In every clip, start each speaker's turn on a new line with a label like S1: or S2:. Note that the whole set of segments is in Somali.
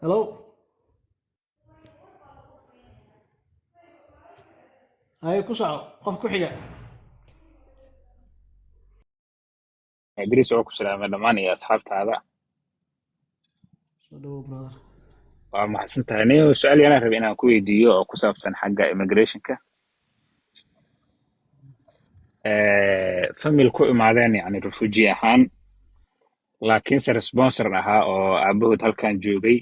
S1: Hello. Hay ku soco qof ku xiga.
S2: idris oo ku salaamay dhammaan iyo asxaabtaada.
S1: Soo dhawow brother.
S2: waa mahadsan tahay nin su-aal yalaan rabay inaan ku weydiiyo oo ku saabsan xagga immigrationka. famil ku imaadeen yani refugee ahaan, laakiinse responsor ahaa oo aabahood halkan joogay.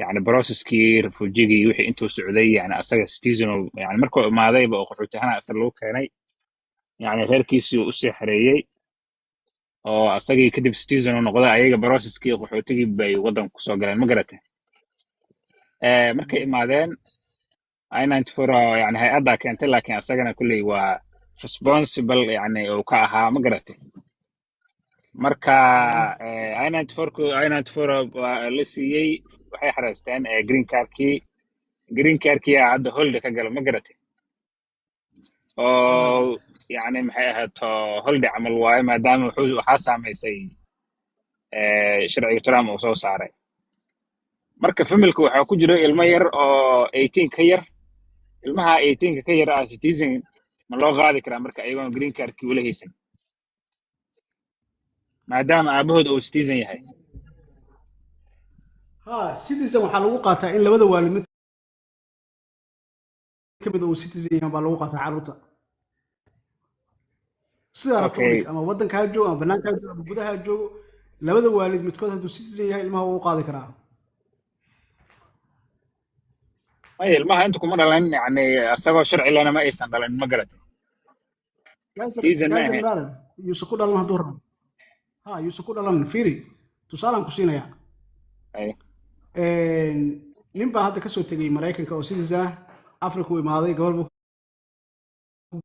S2: yani processkii refugigii wixii intuu socday, yani asaga citizen yani markuu imaadayba oo qaxootihana asal lagu keenay, yani reerkiisii uu usii xareeyey oo asagii kadib citizen uu noqday. ayaga processkii qaxootigii bay waddanka kusoo galeen, ma garatay. markay imaadeen I-94 oo yani hay-addaa keentay, laakiin asagana kulley waa responsible yani uu ka ahaa, ma garatay. marka I-94 waa la siiyey, waxay xareysteen green cardkii hadda holde ka gala, ma garatay. oo yani maxay ahaato holde camal waaye, maadaama waxaa saamaysay sharciga Trump uu soo saaray. marka familka waxaa ku jira ilmo yar oo 18 ka yar. ilmaha 18 ka yar ah citizen ma loo qaadi karaa marka ayagoon green cardkii ula haysan, maadaama aabahood uu citizen yahay?
S1: Ha, citizen waxaa lagu qaataa in labada waalid mid ka mid uu citizen yahay baa lagu qaataa carruurta. Sidaa rabto u
S2: Okay,
S1: dhig ama waddanka ha joogo ama bannaanka ha joogo ama gudaha ha joogo. Labada waalid midkood hadduu citizen yahay ilmaha wuu u qaadi karaa.
S2: maya ilmaha inta kuma dhalan, yani asagoo sharci lena ma aysan dhalan, ma garatay. citizen ma
S1: Doesn't
S2: ahayn.
S1: matter. Yuusan ku dhalan hadduu rabo. Ha, yuusan ku dhalan. Fiiri. Tusaalaan ku siinayaa.
S2: Ay,
S1: Nin baa hadda ka soo tegay Maraykanka oo citizen ah. Afrika u imaaday gobol buu ku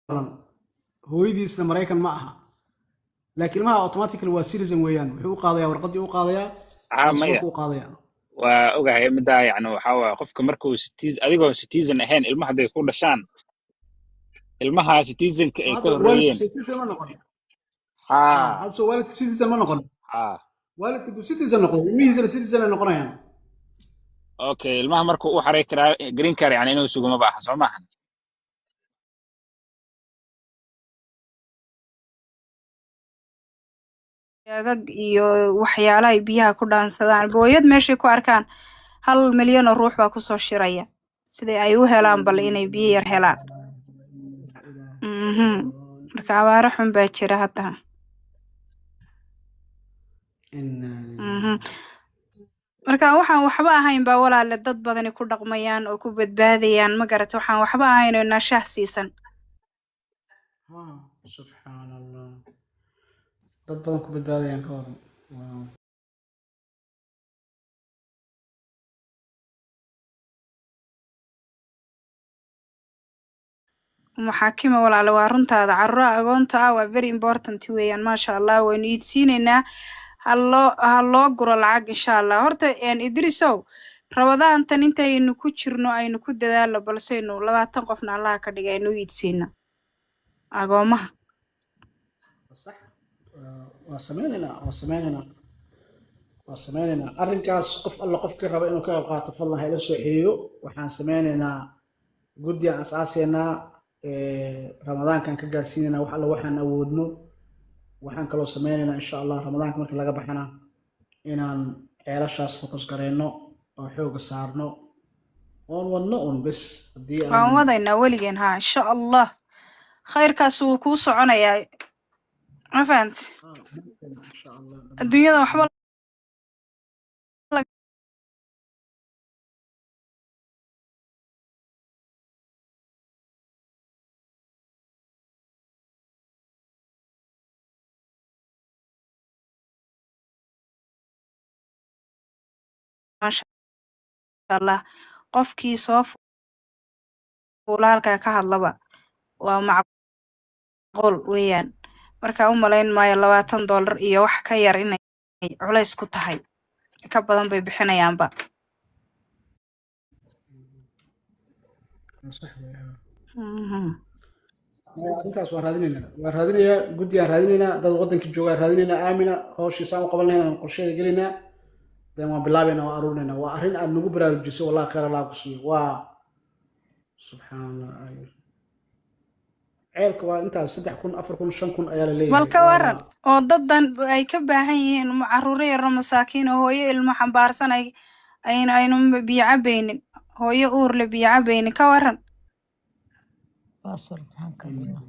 S1: dhalan. Hooyadiisna Maraykan ma aha. laakiin ilmaha automatically waa citizen weeyaan. Wuxuu u qaadayaa warqaddii u qaadayaa,
S2: maya
S1: baasaboorka u qaadayaa.
S2: waa ogahay middaa, yani waxaa waaya qofka markuu adigoo citizen ahayn ilma hadday ku dhashaan, ilmaha citizenka
S1: So
S2: ay ka
S1: hadda waalidku
S2: horreeyeen.
S1: citizen ma noqon.
S2: ha
S1: Hadda soo waalidku citizen ma noqon.
S2: ha
S1: Waalidku hadduu citizen noqdo, ilmihiisana citizen ay noqonayaan.
S2: okay, ilmaha markuu u xaray karaa green card, yani inuu sugo ma baaha, soo maahan?
S3: Yaagag iyo waxyaalaha ay biyaha ku dhaansadaan booyad meeshay ku arkaan 1,000,000 oo ruux baa kusoo shiraya sidii ay u helaan bal inay biyo yar helaan. marka abaaro xun baa jira hadda. marka waxaan waxba ahayn baa walaale dad badani ku dhaqmayaan oo ku badbaadayaan, ma garata. waxaan waxba ahayn oo nashaah siisan.
S1: Subxaanallah. Dad badan ku badbaadayaan ka waran. Wow.
S3: maxaakima walaale waa runtaada. carruuraha agoonta ah waa very important weeyaan. maasha allah waynu iidsiinaynaa. ha loo guro lacag insha allah. horta idrisow, rabadaantan intaynu ku jirno aynu ku dadaalo balseynu 20 qofna allaha ka dhigay aynu iidsiino agoomaha.
S1: Sax. waa sameynaynaa arrinkaas. qof alla qofkii raba inuu ka qayb qaato fadlan ha ila soo xiriiro. waxaan sameynaynaa guddi aan asaaseynaa. ramadaankan ka gaarsiinaynaa wax alla waxaan awoodno. waxaan kaloo sameynaynaa insha allah ramadaanka marka laga baxana inaan ceelashaas fokus gareyno oo xooga saarno oon wadno un bes haddii
S3: waan wadaynaa weligeen ha insha allah. khayrkaas wuu kuu soconayaa, ma fahanti. adduunyada waxba maasha allah. qofkii soo fuula halkaa ka hadlaba waa macquul weeyaan. marka u malayn maayo $20 iyo wax ka yar inay culays ku tahay. ka badan bay bixinayaanba.
S1: arrintaas waan raadinayaa guddi aan raadinaynaa dad waddanka jooga aan raadinaynaa aamina hawshiisaan u qaban lahayn aan qorsheeda gelaynaa den waan bilaabaynaa waan aruurinaynaa waa arrin aad nagu baraarujisay wallahi khayr allah ku siiyo waa subxaan allah ceelka waa intaas 3,000 4,000 5,000 ayaa la
S3: bal
S1: leeyahay
S3: ka waran oo dadan ay ka baahan yihiin caruuro yar oo masaakiin oo hooyo ilmo xambaarsan aynu biyo cabaynin hooyo uur leh biyo cabaynin ka waran
S4: baaswar maxaan ka dhignaa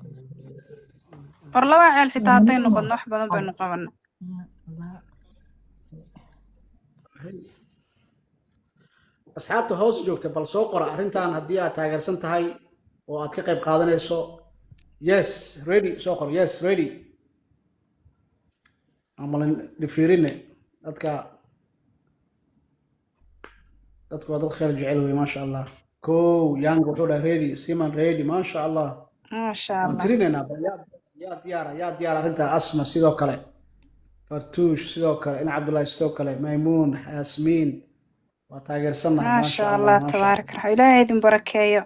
S3: war laba ceel xitaa hadday noqono wax badan baynu qabana
S1: asxaabta hoos joogta bal soo qora arrintan haddii aad taageersan tahay oo aad ka qayb qaadanayso yes ready soo qor yes ready amalan dhifiirine dadka waa dad khayr jecel wey maasha allah kow yang wuxuu dhahay ready siman ready maasha allah
S3: maasha
S1: waan
S3: allah
S1: tirinaynaa bal yaa diyaara arrinta asma sidoo kale fartuush sidoo kale in cabdullaahi sidoo kale maymuun yaasmiin waa taageersannahay
S3: maasha allah tabaarak raxma ilaahay idin barakeeyo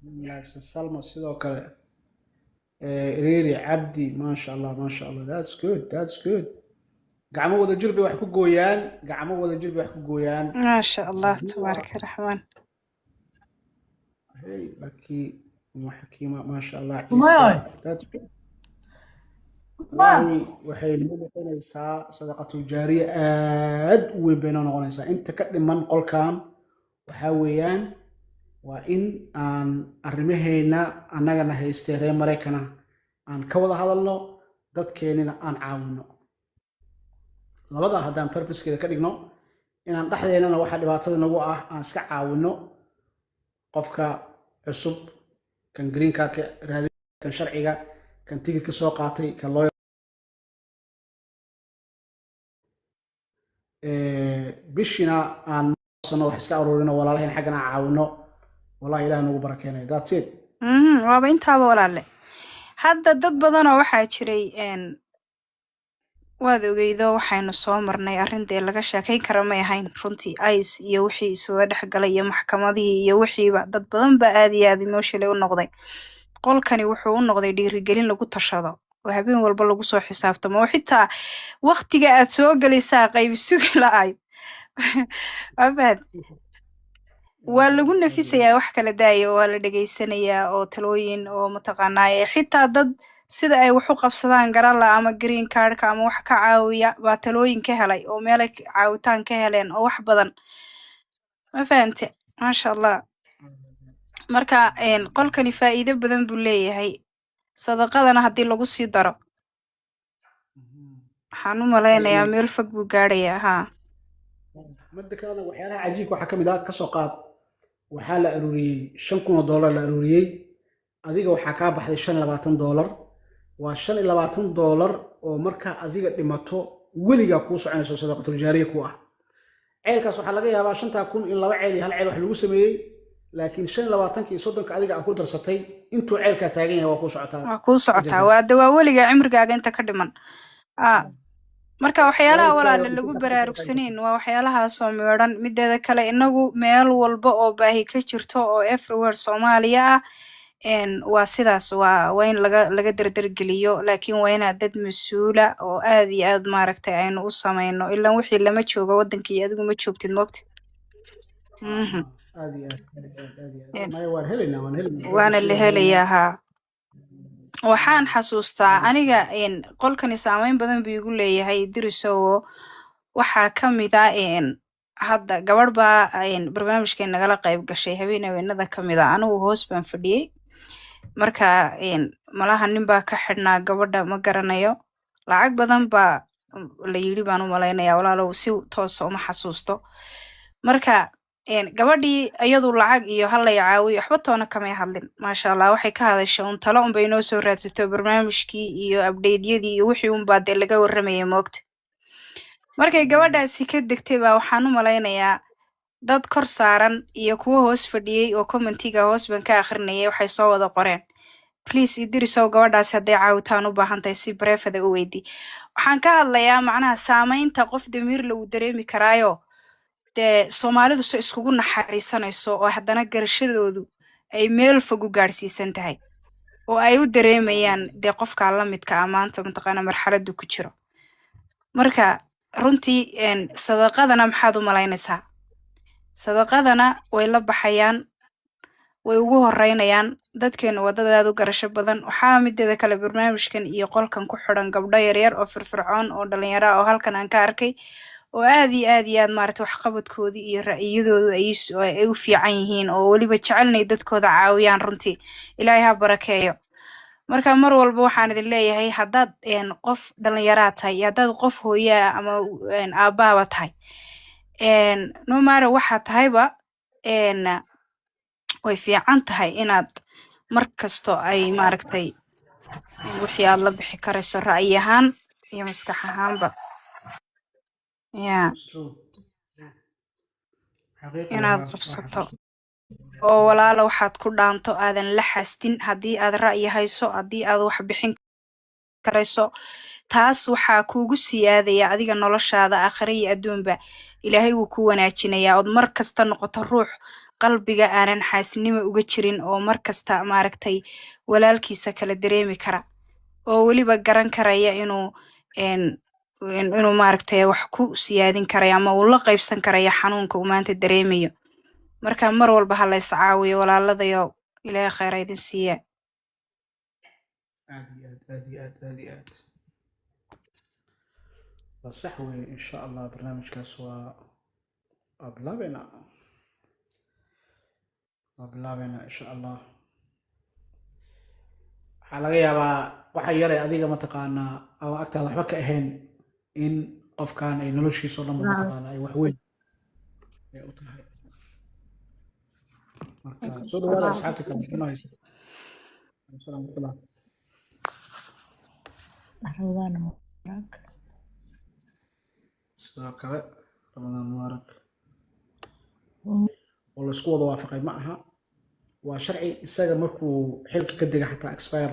S1: wanaagsan salma sidoo kale riri cabdi maasha allah that's good gacmo wada jir bay wax ku gooyaan
S3: maasha allah tabaarak raxmaan
S1: laki xakiima maasha allah
S4: Umayoy.
S1: wallahi waxay noo noqonaysaa sadaqatul jaariya aad u weyn bay noo noqonaysaa inta ka dhiman qolkan waxaa weeyaan waa in aan arrimahayna annagana haystay reer maraykana aan ka wada hadalno dadkeennina aan caawino labada haddaan purposkeeda ka dhigno inaan dhexdeennana waxa dhibaatada nagu ah aan iska caawino qofka cusub kan green cardka raadin kan sharciga kan tigidka soo qaatay kan loo bishina aan sano wax iska aruurino walaalahayn xaggana aan caawino wallahi ilaah nagu barakeenayo that's it
S3: waaba intaaba walaale hadda dad badanoo waxaa jiray waad ogeydo waxaynu soo marnay arrintii laga sheekayn kara may ahayn runtii ice iyo wixii isuga dhexgalay iyo maxkamadihii iyo wixiiba dad badan baa aad iyo aad emotionally u noqday qolkani wuxuu u noqday dhiirigelin lagu tashado oo habeen walba lagu soo xisaabtamo oo xitaa waqtiga aad soo gelaysaa qayb sugi la'ayd abad waa lagu nafisayaa wax kala daaya oo waa la dhegaysanayaa oo talooyin oo mataqaanaa xitaa dad sida ay wax u qabsadaan garala ama green cardka ama wax ka caawiya baa talooyin ka helay oo meelay caawitaan ka heleen oo wax badan ma fahante maasha allah marka qolkani faa'iido badan buu leeyahay sadaqadana haddii lagu sii daro waxaan u malaynayaa meel fog buu gaadhayaa haa
S1: midda kalena waxyaalaha cajiibka waxaa ka mid ah kasoo qaad waxaa la aruuriyey $5,000 la aruuriyey adiga waxaa kaa baxday $25 waa $25 oo markaa adiga dhimato weligaa kuu soconayso sadaqatul jaariya ku ah ceelkaas waxaa laga yaabaa 5,000 in 2 ceel iyo 1 ceel wax lagu sameeyey laakiin 25 iyo 30 adiga aad ku darsatay intuu ceelkaa taagan yahay waa kuu socotaa
S3: waa dawaa weliga cimrigaaga inta ka dhiman marka waxyaalaha walaale lagu baraarugsanayn waa waxyaalahaasoo meedhan mideeda kale inagu meel walba oo baahi ka jirto oo everywhere Soomaaliya ah waa sidaas waa in laga dardargeliyo laakiin waa inaad dad mas'uula oo aad iyo aad maaragtay aynu u samayno ilaa wixii lama joogo wadankii adigu ma joogtid moogti waana la helayaa haa waxaan xasuustaa aniga qolkani saameyn badan buu igu leeyahay dirisowo waxaa ka mid ah hadda gabadh baa barnaamijkeen nagala qayb gashay habeenada ka mid ah anigu hoos baan fadhiyey marka malaha nin baa ka xidhnaa gabadha ma garanayo lacag badan baa la yidhi baan u malaynayaa walaalow si toosa uma xasuusto marka gabadhii iyadu lacag iyo hallay caawiyo waxba toona kamay hadlin maasha allah waxay ka hadashay un talo unbay noo soo raadsato barnaamijkii iyo abdheedyadii iyo wixii unbaa dee laga warramayay moogta markay gabadhaasi ka degtay baa waxaan u malaynayaa dad kor saaran iyo kuwo hoos fadhiyey oo commentiga hoos baan ka akhrinayay waxay soo wada qoreen please idirisow gabadhaasi hadday caawitaan u baahan tahay si bareefada u weydii waxaan ka hadlayaa macnaha saamaynta qof damiir lagu dareemi karaayo dee Soomaalidu si iskugu naxariisanayso oo haddana garashadoodu ay meel fog u gaarsiisan tahay oo ay u dareemayaan dee qofkaa la midka ah maanta mataqaana marxaladdu ku jiro. marka runtii sadaqadana maxaad u malaynaysaa? sadaqadana way la baxayaan, way ugu horeynayaan dadkeenu wadadaad u garasho badan. waxaa mideeda kale barnaamijkan iyo qolkan ku xiran gabdho yaryar oo firfircoon oo dhalinyaro ah oo halkan aan ka arkay oo aad iyo aad maaragtay waxqabadkoodii iyo ra'yiyadoodu ay u fiican yihiin oo weliba jecelnay dadkooda caawiyaan. runtii ilaahay ha barakeeyo. marka mar walba waxaan idin leeyahay haddaad qof dhalinyaraa tahay iyo haddaad qof hooyaa ama aabbaaba tahay, no matter waxaa tahayba way fiican tahay inaad mar kasto ay maaragtay wixii aad la bixi karayso ra'yi ahaan iyo maskax ahaanba inaad qabsato oo walaalo waxaad ku dhaanto aadan la xastin. haddii aad ra'yi hayso, haddii aad wax bixin karayso, taas waxaa kuugu siyaadaya adiga noloshaada aakhire iyo adduunba. ilaahay wuu ku wanaajinayaa ood mar kasta noqoto ruux qalbiga aanan xaasinimo uga jirin oo mar kasta maaragtay walaalkiisa kala dareemi kara oo weliba garan karaya inuu maaragtay wax ku siyaadin karaya ama uu la qaybsan karaya xanuunka uu maanta dareemayo. marka mar walba ha la is caawiyo walaaladayo. ilaahay khayr idin siiya.
S1: aad صح وي إن شاء الله برنامج كسوا أبلغنا إن شاء الله. حلقة يا waxaa yaray adiga mataqaana oo agtaada waxba ka ahayn in qofkan ay noloshiisa oo dhan mataqaana ay wax weyn ay u tahay. marka soo dhawaada asxaabta kale xunaysa. Assalaamu alaykum.
S4: رمضان مبارك.
S1: sidoo kale Ramadaan mubaarak. oo la isku wada waafaqay ma aha, waa sharci isaga markuu xilka ka dega xataa expire